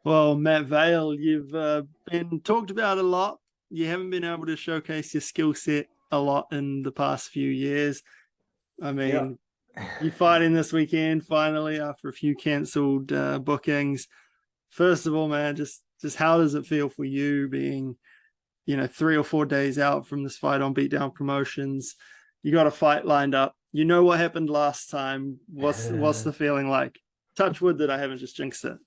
Well, Matt Vaile, you've been talked about a lot. You haven't been able to showcase your skill set a lot in the past few years. I Yeah. mean, you're fighting this weekend finally after a few cancelled bookings. First of all, man, just how does it feel for you being, 3 or 4 days out from this fight on Beatdown Promotions? You got a fight lined up. You know what happened last time. What's the feeling like? Touch wood that I haven't just jinxed it.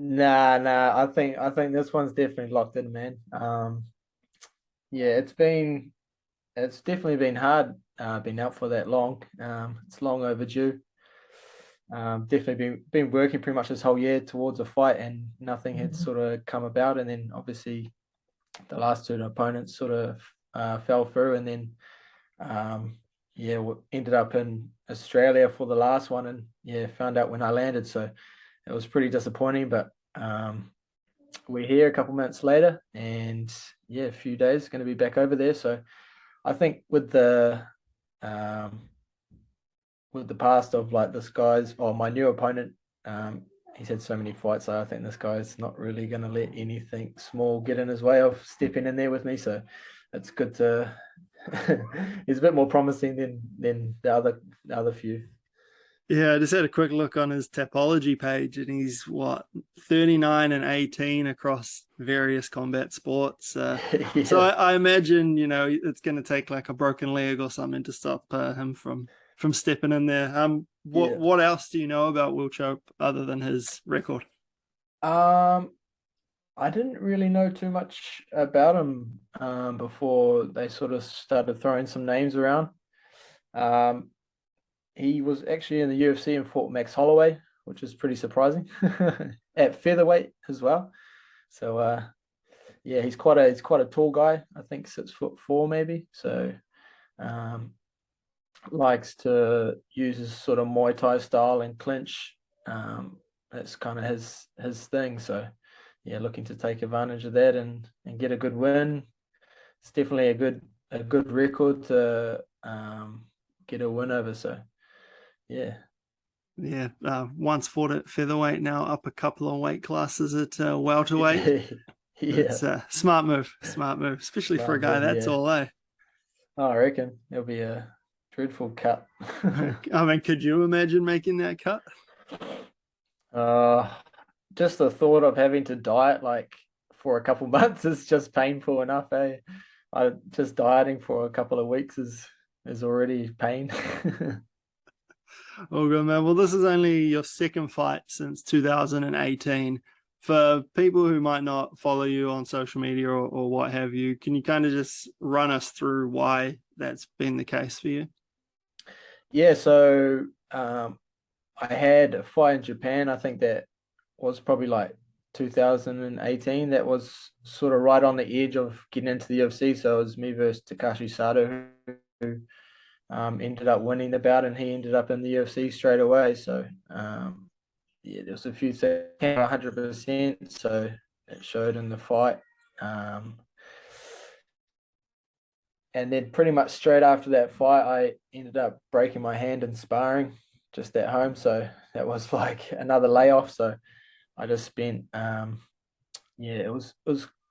Nah. I think this one's definitely locked in, man. Yeah, it's definitely been hard. Been out for that long. It's long overdue. Definitely been working pretty much this whole year towards a fight, and nothing had sort of come about. And then obviously the last two opponents sort of fell through, and then yeah, ended up in Australia for the last one, and yeah, found out when I landed. So it was pretty disappointing, but we're here a couple minutes later, and yeah, a few days going to be back over there. So I think um, with the past of like this guy's or my new opponent, he's had so many fights. So I think this guy's not really going to let anything small get in his way of stepping in there with me. So it's good to. He's a bit more promising than the other few. Yeah, I just had a quick look on his Tapology page, and he's what 39 and 18 across various combat sports. So Yeah. I imagine it's going to take like a broken leg or something to stop him from stepping in there. What Yeah. what else do you know about Will Chope other than his record? Um, I didn't really know too much about him before they sort of started throwing some names around. Um, he was actually in the UFC and fought Max Holloway, which is pretty surprising at featherweight as well. So yeah, he's quite a tall guy. I think 6'4" maybe. So um, likes to use his sort of Muay Thai style and clinch. Um, that's kind of his thing. So yeah, looking to take advantage of that and get a good win. It's definitely a good record to get a win over. So yeah. Yeah, once fought at featherweight, now up a couple of weight classes at welterweight. Yeah. It's a smart move, especially for a Smart guy move, that's yeah. all. Oh, I reckon it'll be a dreadful cut. I mean, could you imagine making that cut? uh just the thought of having to diet like for a couple months is just painful enough, eh? I just dieting for a couple of weeks is already pain. Oh, good man. Well, this is only your second fight since 2018. For people who might not follow you on social media or what have you, can you kind of just run us through why that's been the case for you? Yeah, so I had a fight in Japan. I think that was probably like 2018. That was sort of right on the edge of getting into the UFC. So it was me versus Takashi Sato, who ended up winning the bout, and he ended up in the UFC straight away. So yeah, there was a few things came 100%. So it showed in the fight. Um, and then pretty much straight after that fight, I ended up breaking my hand in sparring just at home. So that was like another layoff. So I just spent yeah, it was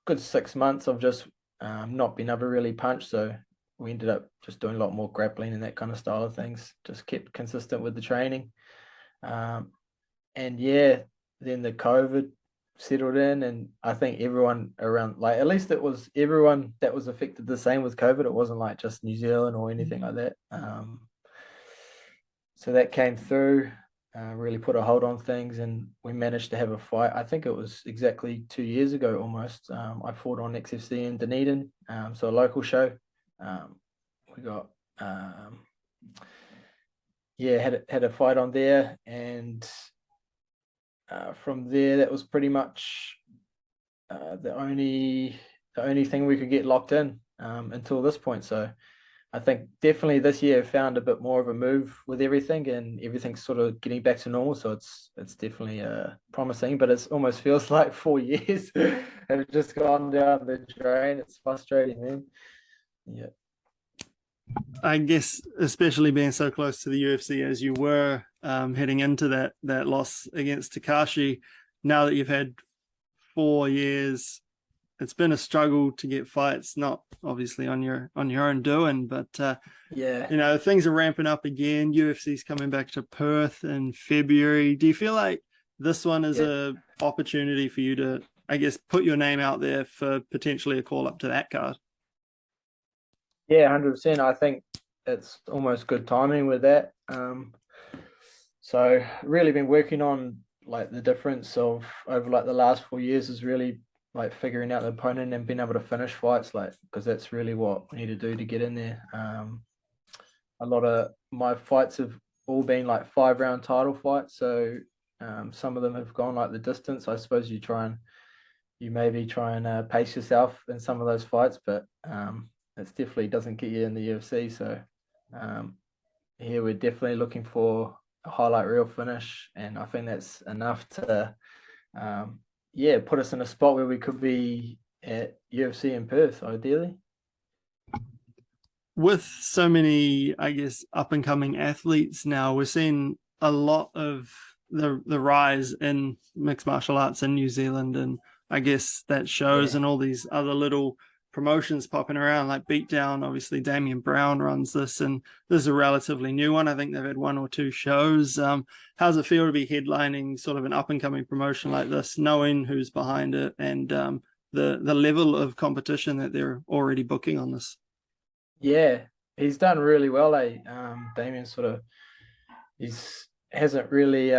good 6 months of just not being able to really punch. So we ended up just doing a lot more grappling and that kind of style of things. Just kept consistent with the training. Um, and yeah, then the COVID settled in, and I think everyone around, like at least it was everyone that was affected the same with COVID. It wasn't like just New Zealand or anything like that. So that came through, really put a hold on things, and we managed to have a fight. I think it was exactly 2 years ago almost. I fought on XFC in Dunedin, so a local show. Um, we got yeah, had a fight on there, and from there that was pretty much the only thing we could get locked in until this point. So I think definitely this year found a bit more of a move with everything, and everything's sort of getting back to normal. So it's definitely promising, but it almost feels like 4 years have just gone down the drain. It's frustrating, man. Yeah. I guess, especially being so close to the UFC as you were heading into that loss against Takashi, now that you've had 4 years, it's been a struggle to get fights, not obviously on your own doing, but things are ramping up again. UFC's coming back to Perth in February. Do you feel like this one is a opportunity for you to, I guess, put your name out there for potentially a call up to that card? Yeah, 100%. I think it's almost good timing with that. So really been working on like the difference of over like the last 4 years is really like figuring out the opponent and being able to finish fights, like, because that's really what we need to do to get in there. A lot of my fights have all been like 5-round title fights, so some of them have gone like the distance. I suppose you maybe try and pace yourself in some of those fights, but it definitely doesn't get you in the UFC. So here we're definitely looking for a highlight reel finish, and I think that's enough to put us in a spot where we could be at UFC in Perth, ideally. With so many, I guess, up and coming athletes now, we're seeing a lot of the rise in mixed martial arts in New Zealand, and I guess that shows in all these other little promotions popping around, like Beatdown. Obviously, Damien Brown runs this, and this is a relatively new one. I think they've had 1 or 2 shows. How's it feel to be headlining sort of an up and coming promotion like this, knowing who's behind it and the level of competition that they're already booking on this? Yeah, he's done really well. Damien hasn't really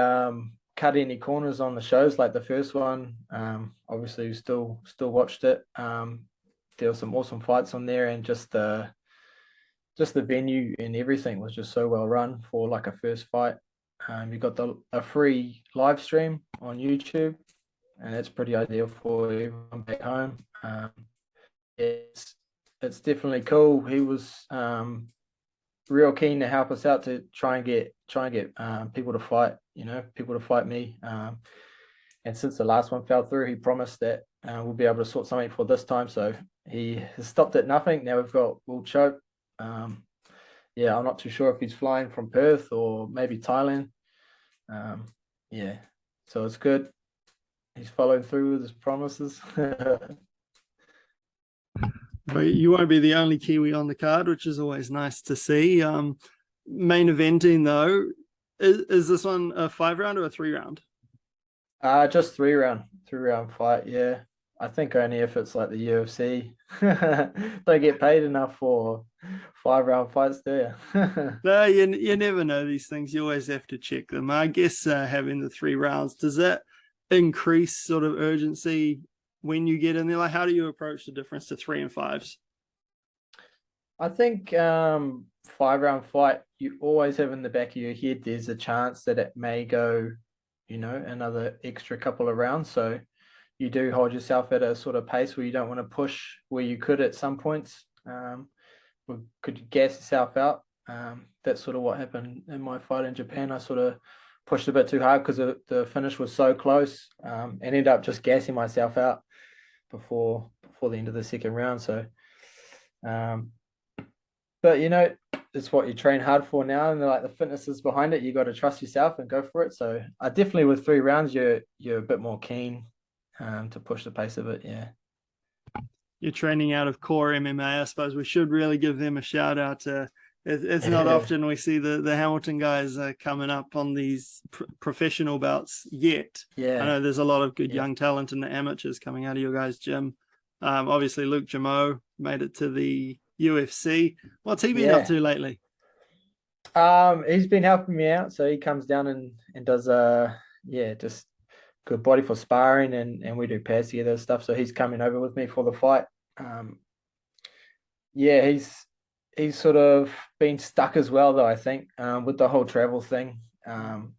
cut any corners on the shows like the first one. Obviously, we still watched it. There were some awesome fights on there, and just the venue and everything was just so well run for like a first fight. You got a free live stream on YouTube, and that's pretty ideal for everyone back home. It's definitely cool. He was real keen to help us out to try and get people to fight, people to fight me. And since the last one fell through, he promised that we'll be able to sort something for this time. So he has stopped at nothing. Now we've got Will Chope. I'm not too sure if he's flying from Perth or maybe Thailand. So it's good. He's following through with his promises. But you won't be the only Kiwi on the card, which is always nice to see. Main eventing though, is this one a 5-round or a 3-round? Just 3-round fight. Yeah, I think only if it's like the UFC. Don't get paid enough for 5-round fights, do you? No, you never know these things. You always have to check them. I guess having the 3 rounds, does that increase sort of urgency when you get in there? Like, how do you approach the difference to 3 and 5s? I think 5-round fight, you always have in the back of your head there's a chance that it may go, another extra couple of rounds. So you do hold yourself at a sort of pace where you don't want to push where you could at some points. Could gas yourself out. That's sort of what happened in my fight in Japan. I sort of pushed a bit too hard because the finish was so close, and ended up just gassing myself out before the end of the second round. So, but it's what you train hard for now, and like the fitness is behind it. You got to trust yourself and go for it. So, I definitely with 3 rounds, you're a bit more keen to push the pace of it. Yeah. You're training out of Core MMA. I suppose we should really give them a shout out. It's not often we see the Hamilton guys coming up on these professional bouts yet. Yeah. I know there's a lot of good young talent in the amateurs coming out of your guys' gym. Obviously, Luke Jumeau made it to the UFC. What's he been up to lately? He's been helping me out. So he comes down and does just good body for sparring, and we do pads together and stuff. So he's coming over with me for the fight. He's sort of been stuck as well, though, I think, with the whole travel thing and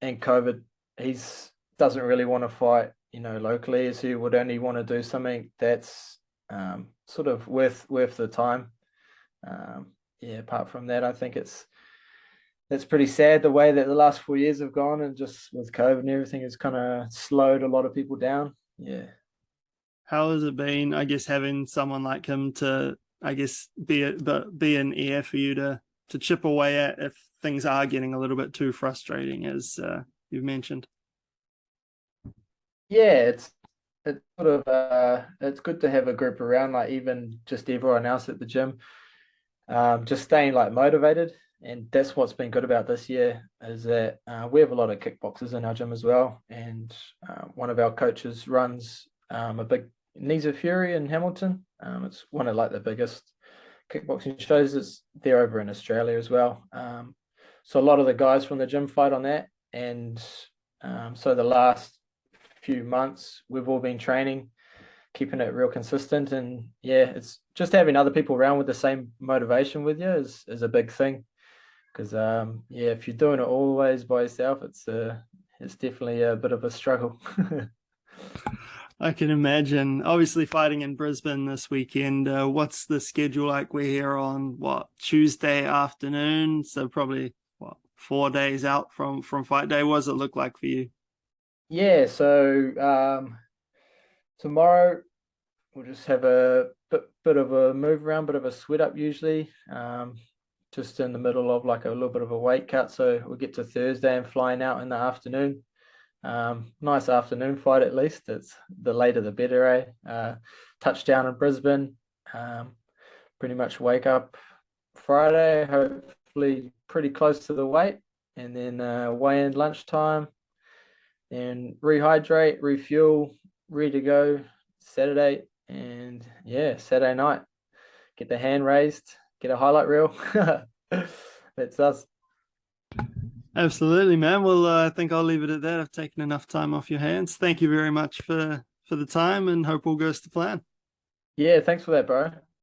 COVID. He's doesn't really want to fight, locally, as he would only want to do something that's sort of worth the time. Apart from that, I think that's pretty sad the way that the last 4 years have gone, and just with COVID and everything has kind of slowed a lot of people down. Yeah. How has it been, I guess, having someone like him to, I guess, be an ear for you to chip away at if things are getting a little bit too frustrating, as you've mentioned? Yeah, it's sort of it's good to have a group around, like even just everyone else at the gym, just staying like motivated. And that's what's been good about this year is that we have a lot of kickboxers in our gym as well. And one of our coaches runs a big Nisa Fury in Hamilton. It's one of like the biggest kickboxing shows. It's there over in Australia as well. So a lot of the guys from the gym fight on that. And so the last few months, we've all been training, keeping it real consistent. And yeah, it's just having other people around with the same motivation with you is a big thing. Because yeah, if you're doing it always by yourself, it's definitely a bit of a struggle. I can imagine. Obviously, fighting in Brisbane this weekend. What's the schedule like? We're here on what, Tuesday afternoon, so probably what, 4 days out from fight day. What does it look like for you? Yeah, so tomorrow we'll just have a bit of a move around, bit of a sweat up usually. Just in the middle of like a little bit of a weight cut. So we'll get to Thursday and flying out in the afternoon. Nice afternoon fight at least. It's the later the better, eh? Touchdown in Brisbane. Pretty much wake up Friday, hopefully pretty close to the weight, and then weigh in lunchtime, and rehydrate, refuel, ready to go Saturday, and yeah, Saturday night, get the hand raised, get a highlight reel. That's us. Absolutely, man. Well, I think I'll leave it at that. I've taken enough time off your hands. Thank you very much for the time, and hope all goes to plan. Yeah, thanks for that, bro.